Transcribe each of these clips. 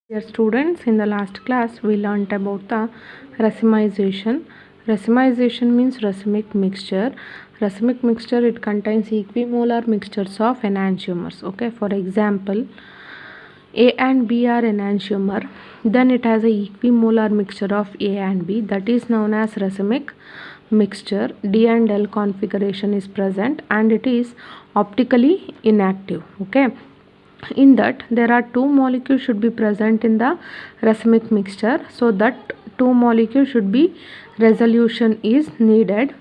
Dear students, in the last class we learnt about the racemization. Racemization means racemic mixture. Racemic mixture, it contains equimolar mixtures of enantiomers. Okay, for example, A and B are enantiomer. Then it has a equimolar mixture of A and B, that is known as racemic mixture. D and L configuration is present and it is optically inactive. Okay, in that there are two molecules should be present in the racemic mixture, so that two molecules should be resolution is needed.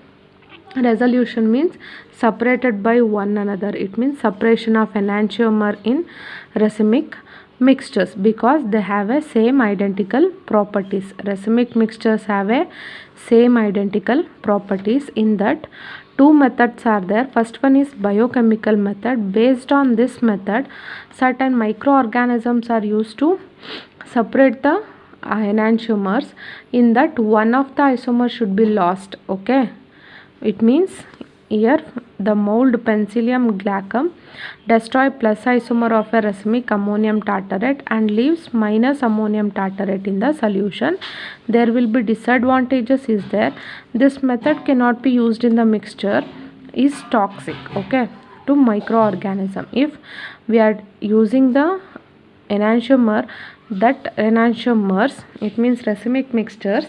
Resolution means separated by one another. It means separation of enantiomer in racemic mixtures because they have a same identical properties. Racemic mixtures have a same identical properties. In that, two methods are there. First one is biochemical method. Based on this method, certain microorganisms are used to separate the enantiomers. In that, one of the isomers should be lost. Okay, it means here the mold Penicillium glaucum destroy plus isomer of a racemic ammonium tartarate and leaves minus ammonium tartarate in the solution. There will be disadvantages is there. This method cannot be used in the mixture, is toxic, okay, to microorganism. If we are using the enantiomer, that enantiomers, it means racemic mixtures,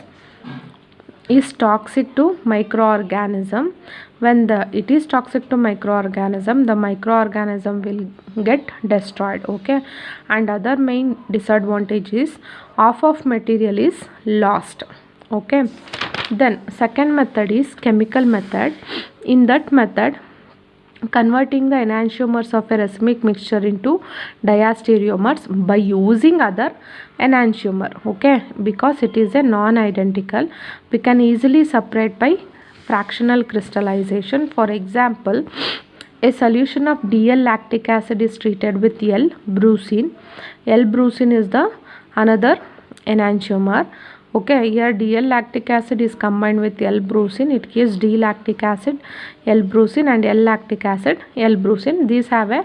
is toxic to microorganism. When it is toxic to microorganism, the microorganism will get destroyed. Okay, and other main disadvantage is half of material is lost. Okay, then second method is chemical method. In that method, converting the enantiomers of a racemic mixture into diastereomers by using other enantiomer. Okay, because it is a non-identical, we can easily separate by fractional crystallization. For example, a solution of DL lactic acid is treated with L-brucine. L-brucine is the another enantiomer. Okay, here DL lactic acid is combined with L-brucine. It gives D lactic acid, L-brucine, and L lactic acid, L-brucine. These have a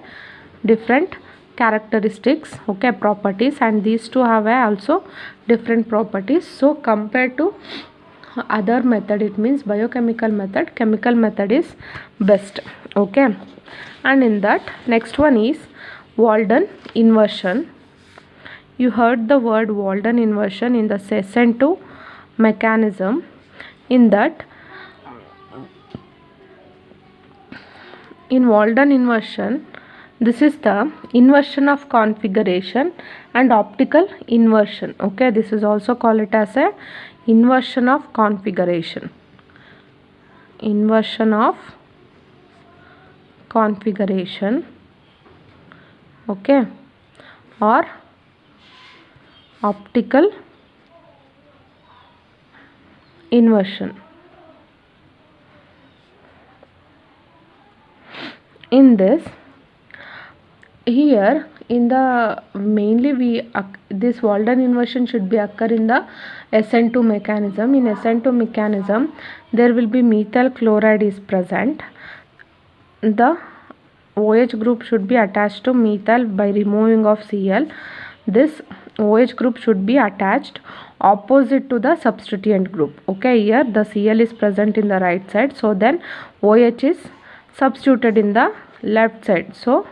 different characteristics, okay, properties, and these two have also different properties. So compared to other method, it means biochemical method, chemical method is best. Okay, and in that, next one is Walden inversion. You heard the word Walden inversion in the SN2 mechanism. In that, in Walden inversion, this is the inversion of configuration and optical inversion. Okay, this is also called it as a inversion of configuration. Inversion of configuration. Okay, or optical inversion. In this, here in the mainly this Walden inversion should be occur in the SN2 mechanism. In SN2 mechanism, there will be methyl chloride is present. The OH group should be attached to methyl by removing of Cl. This OH group should be attached opposite to the substituent group. Okay, here the Cl is present in the right side, so then OH is substituted in the left side, so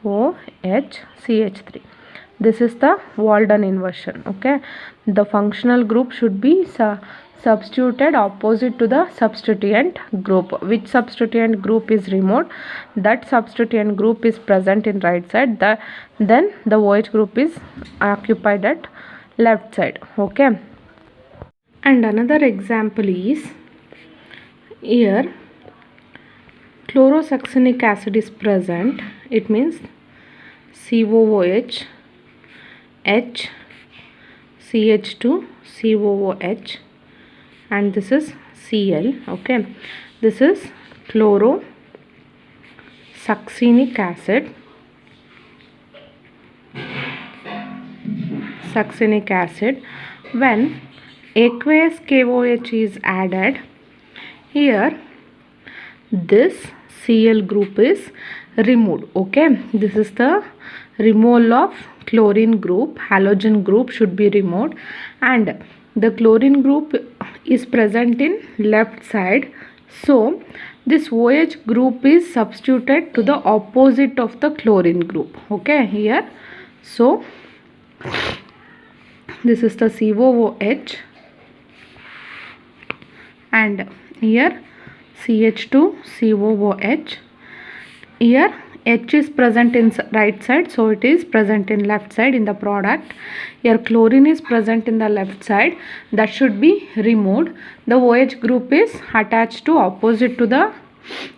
OHCH3. This is the Walden inversion. Okay, the functional group should be substituted opposite to the substituent group. Which substituent group is removed, that substituent group is present in right side, then the OH group is occupied at left side. Okay, and another example is here chlorosuccinic acid is present. It means COOH, H, CH2, COOH, and this is Cl. Okay, this is chlorosuccinic acid. Succinic acid. When aqueous KOH is added, here this Cl group is removed. Okay, this is the removal of chlorine group, halogen group should be removed, and the chlorine group is present in left side. So this OH group is substituted to the opposite of the chlorine group. Okay, here. So this is the COOH, and here CH2COOH. Here H is present in right side, so it is present in left side in the product. Here chlorine is present in the left side, that should be removed. The OH group is attached to opposite to the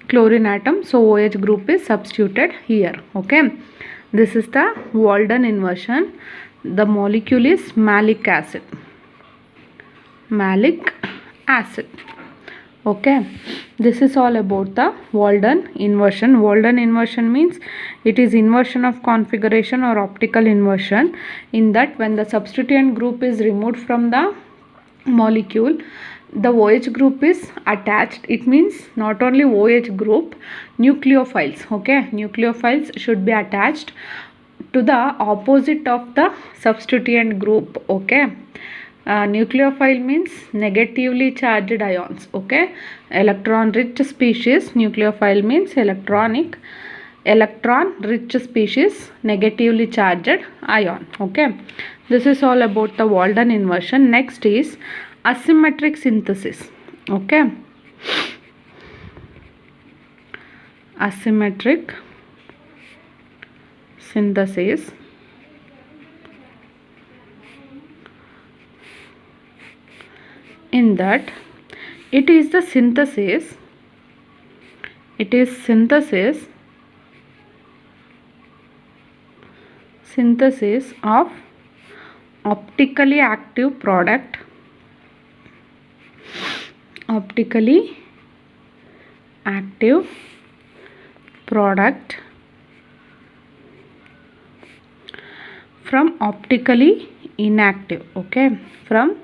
chlorine atom, so OH group is substituted here. Okay, this is the Walden inversion. The molecule is malic acid. Malic acid. Okay, this is all about the Walden inversion. Walden inversion means it is inversion of configuration or optical inversion, in that when the substituent group is removed from the molecule, the OH group is attached. It means not only OH group, nucleophiles. Okay, nucleophiles should be attached to the opposite of the substituent group. Okay, nucleophile means negatively charged ions. Okay, electron rich species. Nucleophile means electron rich species, negatively charged ion. Okay, this is all about the Walden inversion. Next is asymmetric synthesis. Okay, asymmetric synthesis. In that it is the synthesis of optically active product from optically inactive. Okay, from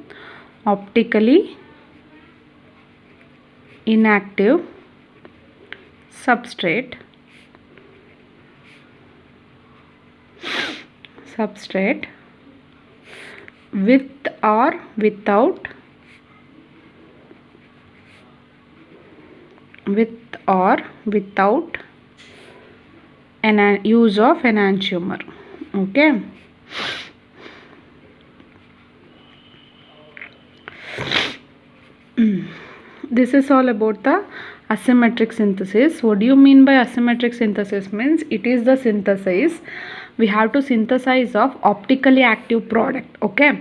optically inactive substrate with or without an use of enantiomer. Okay, this is all about the asymmetric synthesis. What do you mean by asymmetric synthesis? Means it is the synthesis, we have to synthesize of optically active product. Okay,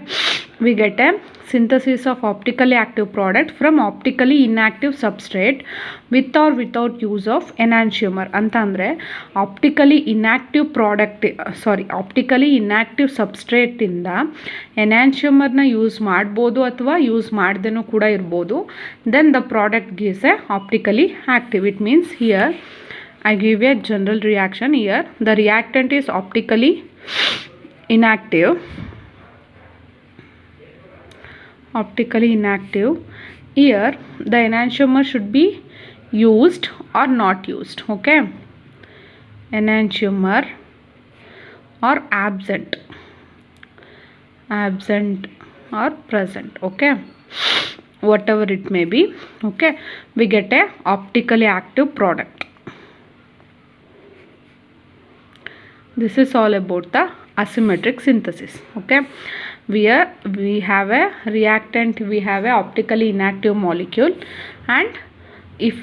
we get a synthesis of optically active product from optically inactive substrate with or without use of enantiomer. ಅಂತಂದ್ರೆ optically inactive product optically inactive substrate ಇಂದ enantiomer ನ use ಮಾಡ್ಬೋದು ಅಥವಾ use ಮಾಡ್ದೇನೂ ಕೂಡ ಇರ್ಬೋದು. Then the product gives a optically active. It means here I give a general reaction. Here the reactant is optically inactive. Here the enantiomer should be used or not used. Okay, enantiomer or absent or present. Okay, whatever it may be. Okay, we get a optically active product. This is all about the asymmetric synthesis. Okay, where we have a reactant, we have a optically inactive molecule, and if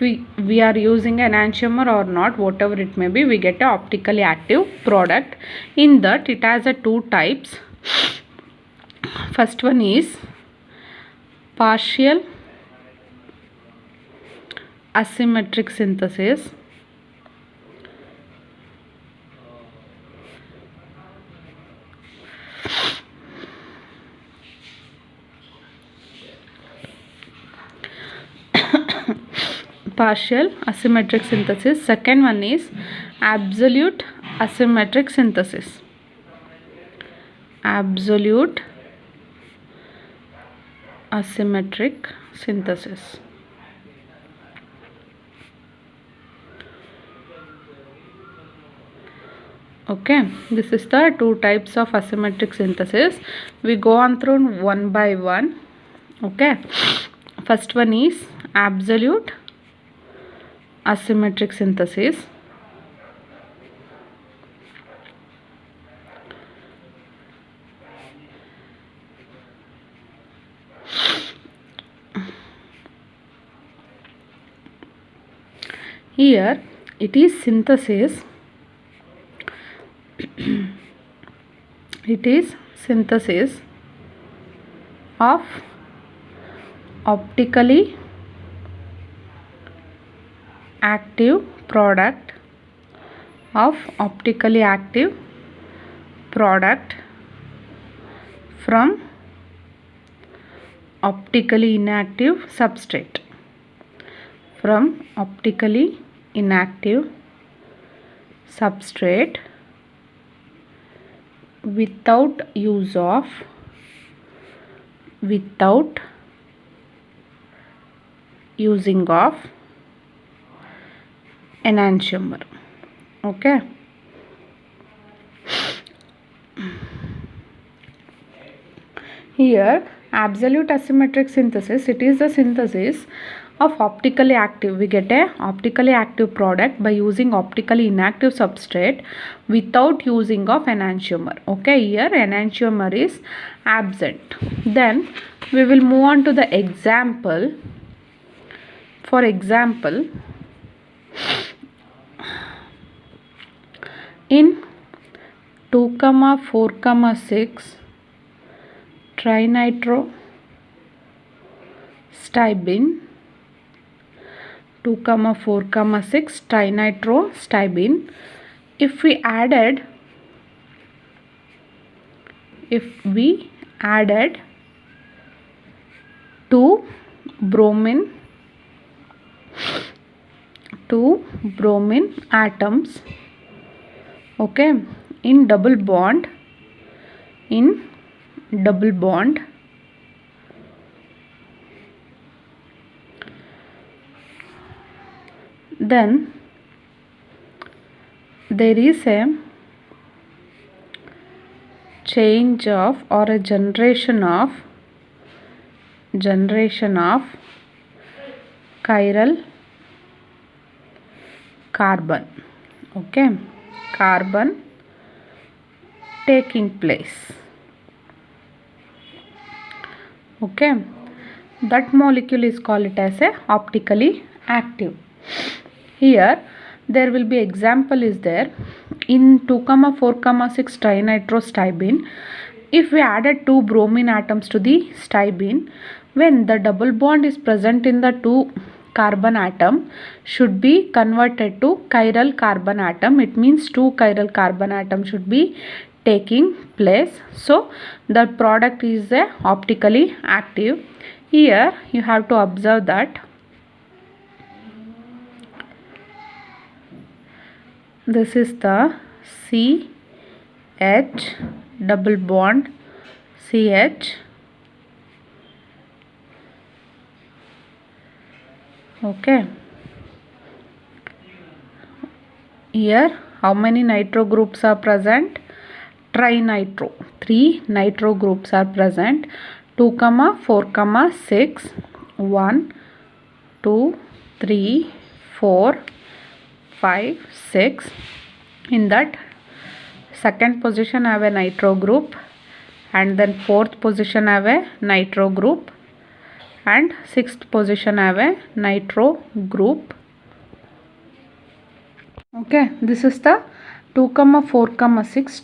we are using an enantiomer or not, whatever it may be, we get a optically active product. In that it has a two types. First one is partial asymmetric synthesis. Partial asymmetric synthesis. Second one is absolute asymmetric synthesis. Absolute asymmetric synthesis. Okay, this is the two types of asymmetric synthesis. We go on through one by one. Okay, first one is absolute asymmetric synthesis. Here it is synthesis. It is synthesis of optically active product from optically inactive substrate, without using of enantiomer. Okay, here absolute asymmetric synthesis, it is the synthesis of optically active. We get a optically active product by using optically inactive substrate without using of enantiomer. Okay, here enantiomer is absent. Then we will move on to the example. For example, in 2,4,6 trinitrostybine, 2,4,6 trinitrostybine, if we added 2 bromine atoms, okay, in double bond, then there is a change of or a generation of chiral carbon. Okay, carbon taking place. Okay, that molecule is called as a optically active. Here there will be example is there. In 2,4,6 trinitrostybine, if we added 2 bromine atoms to the stybine, when the double bond is present in the 2 carbon atom, should be converted to chiral carbon atom. It means 2 chiral carbon atom should be taking place. So the product is a optically active. Here you have to observe that this is the CH double bond CH. Okay, here how many nitro groups are present? Trinitro, 3 nitro groups are present. 2,4,6 1 2 3 4 5 6. In that second position I have a nitro group, and then fourth position I have a nitro group, and sixth position I have a nitro group. Okay, this is the 2,4,6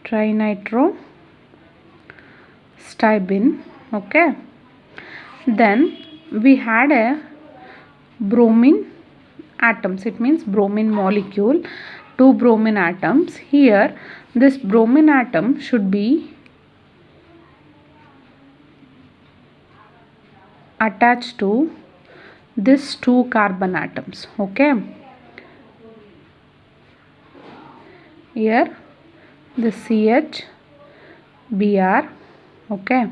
trinitrostybine. Okay, then we had a bromine atoms, it means bromine molecule, 2 bromine atoms. Here this bromine atom should be attached to this 2 carbon atoms. Okay, here the CH Br. Okay,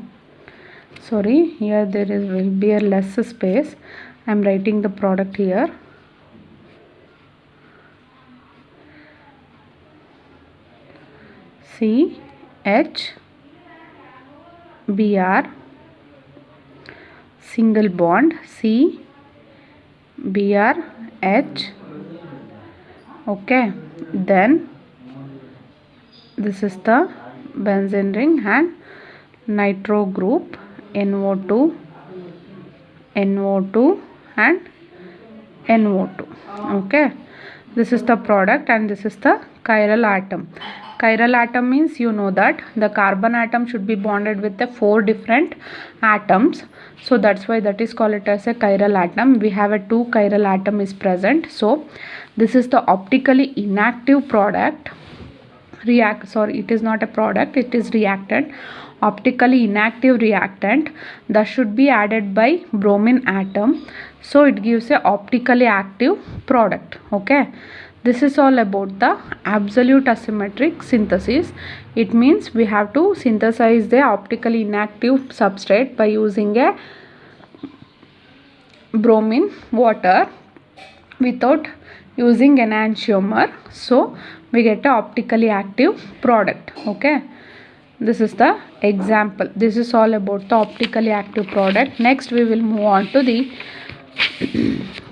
sorry, here there will be a less space. I am writing the product here. CH single bond CBrH. Okay, then this is the benzene ring and nitro group NO2 and NO2. Okay, this is the product and this is the chiral atom. Chiral atom means you know that the carbon atom should be bonded with the 4 different atoms, so that's why that is called it as a chiral atom. We have a 2 chiral atom is present. So this is the optically inactive product. It is not a product, it is reactant. Optically inactive reactant that should be added by bromine atom, so it gives a optically active product. Okay, this is all about the absolute asymmetric synthesis. It means we have to synthesize the optically inactive substrate by using a bromine water without using enantiomer, so we get a optically active product. Okay, this is the example. This is all about the optically active product. Next we will move on to the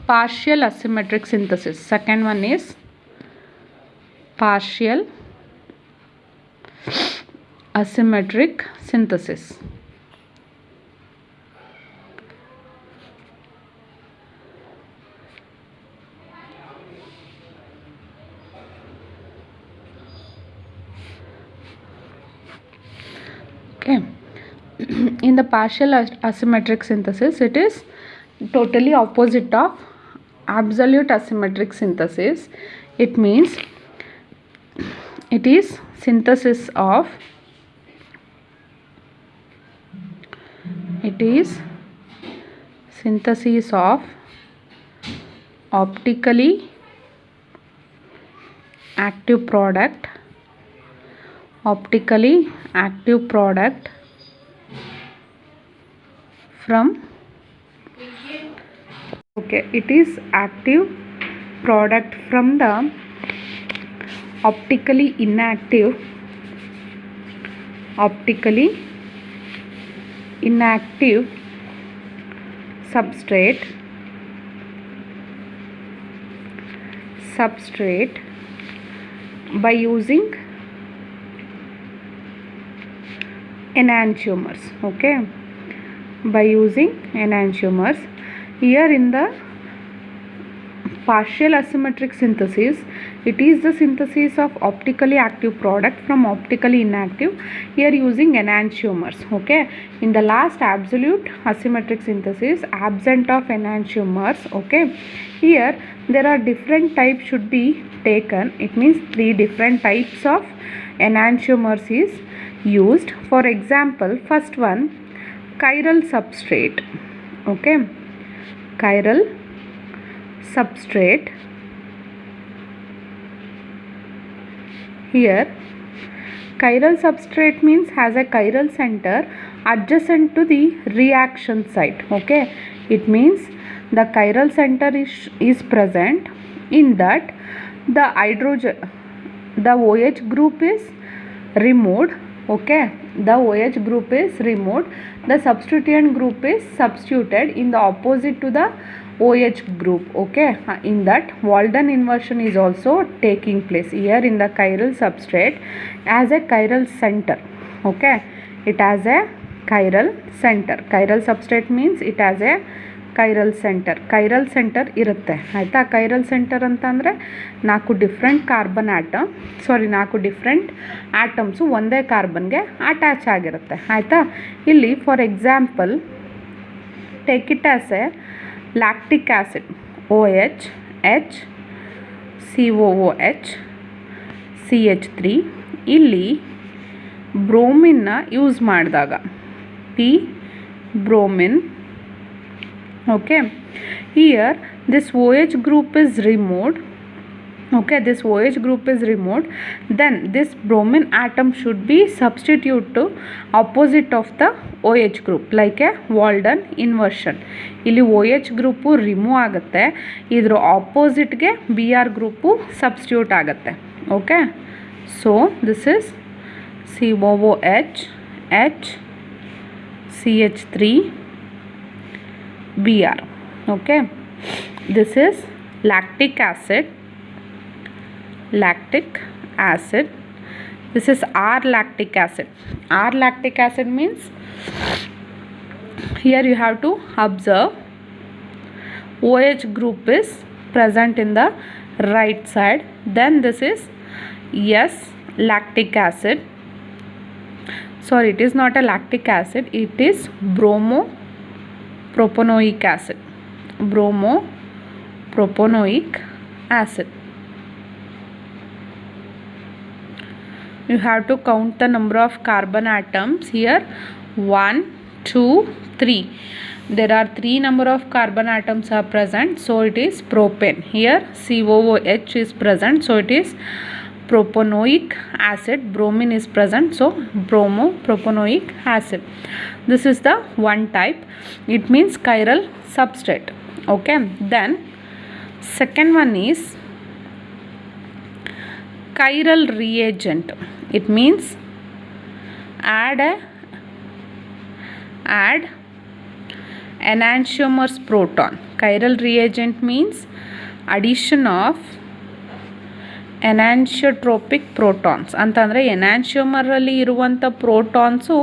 partial asymmetric synthesis. Second one is partial asymmetric synthesis. Okay, in the partial asymmetric synthesis, it is totally opposite of absolute asymmetric synthesis. It means it is synthesis of optically active product from it is active product from the optically inactive substrate by using enantiomers. Okay, by using enantiomers. Here in the partial asymmetric synthesis, it is the synthesis of optically active product from optically inactive, here using enantiomers. Okay, in the last absolute asymmetric synthesis, absent of enantiomers. Okay, here there are different types should be taken. It means 3 different types of enantiomers is used. For example, first one, chiral substrate. Okay, chiral substrate. Here chiral substrate means has a chiral center adjacent to the reaction site. Okay, it means the chiral center is present in that the OH group is removed. Okay, the OH group is removed, the substituent group is substituted in the opposite to the OH group. Okay, in that Walden inversion is also taking place. Here in the chiral substrate as a chiral center. Okay, it has a chiral center. Chiral substrate means it has a chiral center. Chiral center irutte ಆಯ್ತಾ. chiral center ಅಂತ ಅಂದರೆ 4 different carbon atom ಸಾರಿ 4 different atoms ಒಂದೇ ಕಾರ್ಬನ್ಗೆ attach ಆಗಿರುತ್ತೆ ಆಯಿತಾ. ಇಲ್ಲಿ for example take it as A lactic acid OH H COOH CH3. ಇಲ್ಲಿ ಬ್ರೋಮಿನ್ನ use ಮಾಡಿದಾಗ P bromine. Okay, here this OH group is removed. Okay, this OH group is removed, then this bromine atom should be substitute to opposite of the OH group like a Walden inversion. ಇಲ್ಲಿ OH group remove ಆಗುತ್ತೆ, ಇದ್ರ ಆಪೋಸಿಟ್ಗೆ BR group substitute ಆಗುತ್ತೆ. Okay, so this is COOH H CH3 Br. Okay, this is lactic acid. This is R lactic acid. R lactic acid means, here you have to observe, OH group is present in the right side. Then this is S lactic acid. Sorry, it is not a lactic acid, it is bromopropanoic acid. Bromopropanoic acid. You have to count the number of carbon atoms here. 1, 2, 3. There are 3 number of carbon atoms are present, so it is propane. Here COOH is present, so it is propanoic acid. Bromine is present, so bromopropanoic acid. This is the one type. It means chiral substrate. Okay, then second one is chiral reagent. It means add enantiomers proton. Chiral reagent means addition of enantiotropic protons. ಅಂತಂದರೆ ಎನಾನ್ಶಿಯೋಮರಲ್ಲಿ ಇರುವಂಥ protons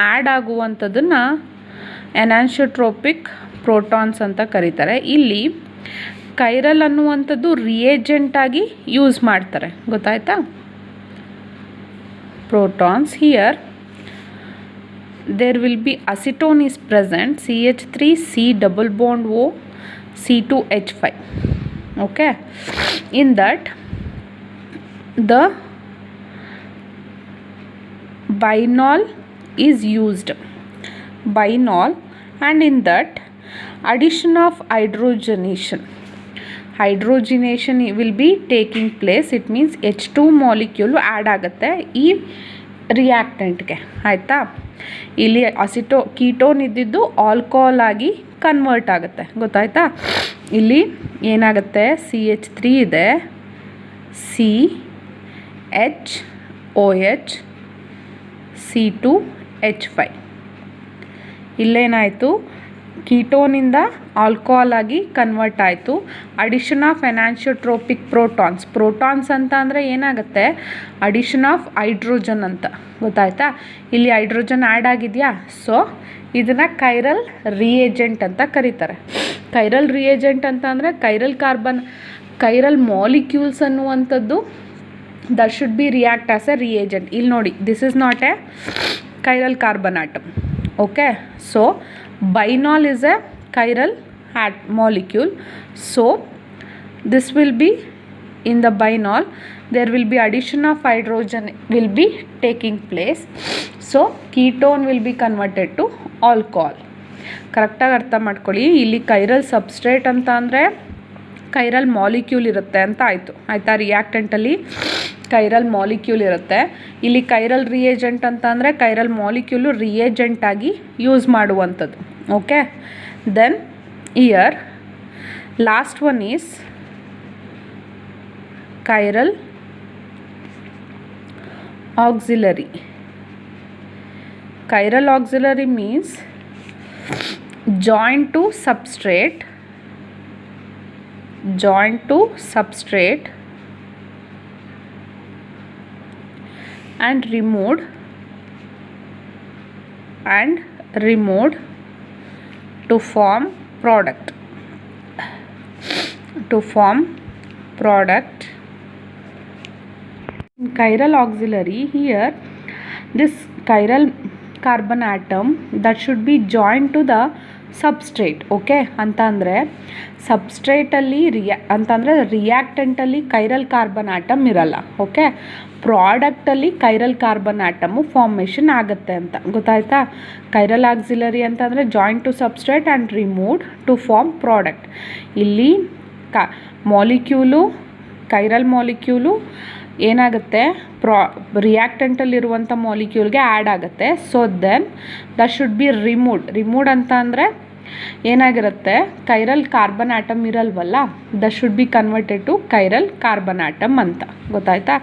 add ಆಗುವಂಥದ್ದನ್ನು ಎನಾನ್ಶಿಯೋಟ್ರೋಪಿಕ್ protons ಅಂತ ಕರೀತಾರೆ. ಇಲ್ಲಿ chiral ಅನ್ನುವಂಥದ್ದು reagent ಆಗಿ use ಮಾಡ್ತಾರೆ, ಗೊತ್ತಾಯ್ತಾ? protons. Here there will be acetone is present, CH3 C double bond O C2H5. Okay, in that the binol is used, and in that addition of hydrogenation will be taking place. It means H2 molecule add ಆಗುತ್ತೆ ಈ ರಿಯಾಕ್ಟೆಂಟ್ಗೆ, ಆಯಿತಾ? ಇಲ್ಲಿ ketone ಇದ್ದಿದ್ದು alcohol ಆಗಿ convert ಆಗುತ್ತೆ, ಗೊತ್ತಾಯ್ತಾ? ಇಲ್ಲಿ ಏನಾಗುತ್ತೆ, CH3 ಇದೆ, CHOH C2H5. ಇಲ್ಲೇನಾಯಿತು, ಕೀಟೋನಿಂದ ಆಲ್ಕೋಹಾಲ್ ಆಗಿ ಕನ್ವರ್ಟ್ ಆಯಿತು. ಅಡಿಷನ್ ಆಫ್ ಎನಾನ್ಶಿಯೋಟ್ರೋಪಿಕ್ ಪ್ರೋಟಾನ್ಸ್ ಅಂತ ಅಂದರೆ ಏನಾಗುತ್ತೆ, ಅಡಿಷನ್ ಆಫ್ ಹೈಡ್ರೋಜನ್ ಅಂತ, ಗೊತ್ತಾಯ್ತಾ? ಇಲ್ಲಿ ಹೈಡ್ರೋಜನ್ ಆ್ಯಡ್ ಆಗಿದೆಯಾ, ಸೊ ಇದನ್ನು ಕೈರಲ್ ರಿಯೇಜೆಂಟ್ ಅಂತ ಕರೀತಾರೆ. ಕೈರಲ್ ರಿಯೇಜೆಂಟ್ ಅಂತ ಅಂದರೆ ಕೈರಲ್ ಮಾಲಿಕ್ಯೂಲ್ಸ್ ಅನ್ನುವಂಥದ್ದು that should B react as A reagent. ಇಲ್ಲಿ ನೋಡಿ, this is not A chiral carbon atom. Okay, so binol is a chiral molecule, so this will be in the binol, there will be addition of hydrogen will be taking place, so ketone will be converted to alcohol. ಕರೆಕ್ಟಾಗಿ ಅರ್ಥ ಮಾಡ್ಕೊಳ್ಳಿ. ಇಲ್ಲಿ chiral substrate ಅಂತ ಅಂದರೆ chiral molecule ಇರುತ್ತೆ ಅಂತ ಆಯಿತಾ? ರಿಯಾಕ್ಟೆಂಟಲ್ಲಿ chiral molecule ಇರುತ್ತೆ. ಇಲ್ಲಿ ಕೈರಲ್ ರಿಯೇಜೆಂಟ್ ಅಂತ ಅಂದರೆ ಕೈರಲ್ ಮಾಲಿಕ್ಯೂಲು ರಿಯೇಜೆಂಟ್ ಆಗಿ ಯೂಸ್ ಮಾಡುವಂಥದ್ದು. Okay, then here last one is chiral auxiliary. Chiral auxiliary means joint to substrate and removed to form product. Chiral auxiliary, here this chiral carbon atom that should be joined to the substrate. Okay, ಅಂತಂದರೆ ಸಬ್ಸ್ಟ್ರೇಟಲ್ಲಿ ರಿಯಾಕ್ಟೆಂಟಲ್ಲಿ chiral carbon atom ಇರಲ್ಲ. Okay, ಪ್ರಾಡಕ್ಟಲ್ಲಿ chiral carbon atom formation ಆಗುತ್ತೆ ಅಂತ, ಗೊತ್ತಾಯ್ತಾ? Chiral auxiliary ಅಂತಂದರೆ joint to substrate and removed to form product. ಇಲ್ಲಿ ಕೈರಲ್ ಮಾಲಿಕ್ಯೂಲು ಏನಾಗುತ್ತೆ, ರಿಯಾಕ್ಟೆಂಟಲ್ಲಿರುವಂಥ ಮಾಲಿಕ್ಯೂಲ್ಗೆ ಆ್ಯಡ್ ಆಗುತ್ತೆ. So then that should be removed ಅಂತ ಅಂದರೆ ಏನಾಗಿರುತ್ತೆ, ಕೈರಲ್ ಕಾರ್ಬನ್ ಆಟಮ್ ಇರಲ್ವಲ್ಲ, that should be converted to chiral carbon atom ಅಂತ, ಗೊತ್ತಾಯ್ತಾ?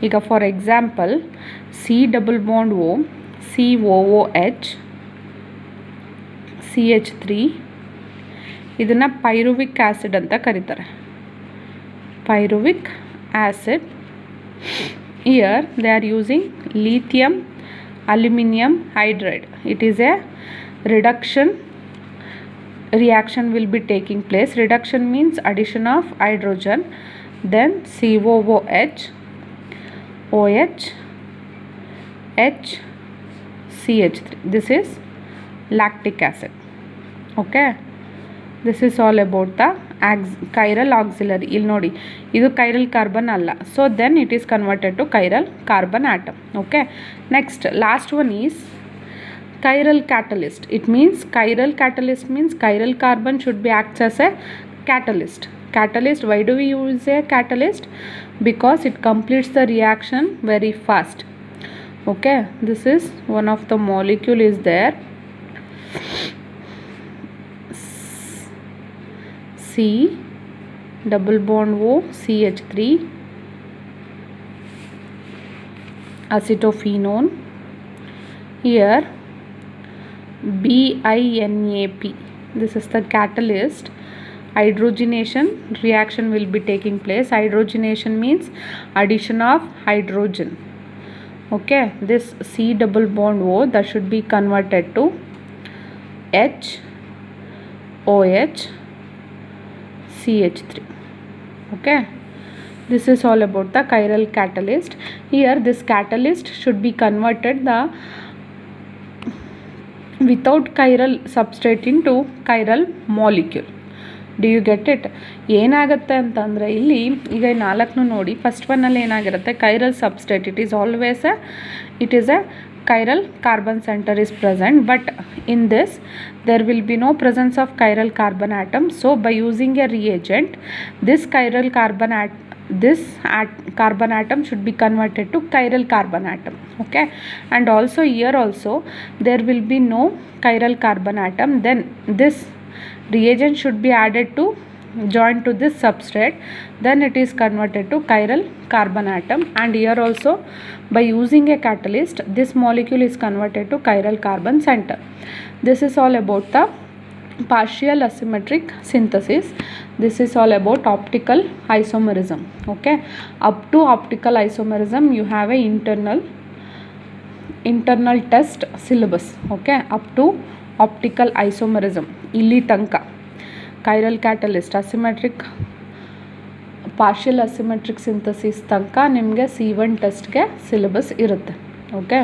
ಈಗ for example C double bond O COOH CH3 ಇದನ್ನು ಪೈರುವಿಕ್ ಆ್ಯಸಿಡ್ ಅಂತ ಕರೀತಾರೆ. ಪೈರುವಿಕ್ acid. Here they are using lithium aluminum hydride. It is a reduction reaction will be taking place. Reduction means addition of hydrogen, then COOH OH H CH3. This is lactic acid. Okay, this is all about the chiral auxiliary. ಇಲ್ಲಿ ನೋಡಿ, ಇದು chiral carbon ಅಲ್ಲ, so then it is converted to chiral carbon atom. Okay, next last one is chiral catalyst. It means chiral catalyst means chiral carbon should be acts as a catalyst. Catalyst, why do we use a catalyst? Because it completes the reaction very fast. Okay, this is one of the molecule is there, C double bond O CH3 acetophenone. Here BINAP, this is the catalyst. Hydrogenation reaction will be taking place. Hydrogenation means addition of hydrogen. Okay, this C double bond O that should be converted to H OH CH3. Okay, this is all about the chiral catalyst. Here this catalyst should be converted the without chiral substrate into chiral molecule. Do you get it? ಏನಾಗುತ್ತೆ ಅಂತಂದರೆ ಇಲ್ಲಿ ಈಗ ನಾಲ್ಕನ್ನು ನೋಡಿ, first ಒನ್ನಲ್ಲಿ ಏನಾಗಿರುತ್ತೆ, chiral substrate. It is a chiral carbon center is present, but in this there will be no presence of chiral carbon atom. So by using a reagent, this carbon atom should be converted to chiral carbon atom. Okay, and also here also there will be no chiral carbon atom. Then this reagent should be added to join to this substrate, then it is converted to chiral carbon atom. And here also by using a catalyst, this molecule is converted to chiral carbon center. This is all about the partial asymmetric synthesis. This is all about optical isomerism. Okay, up to optical isomerism you have a internal test syllabus. Okay, up to optical isomerism ಇಲ್ಲಿ ತನಕ chiral catalyst asymmetric partial asymmetric synthesis ತನಕ ನಿಮಗೆ C1 ಟೆಸ್ಟ್ಗೆ syllabus ಇರುತ್ತೆ. Okay.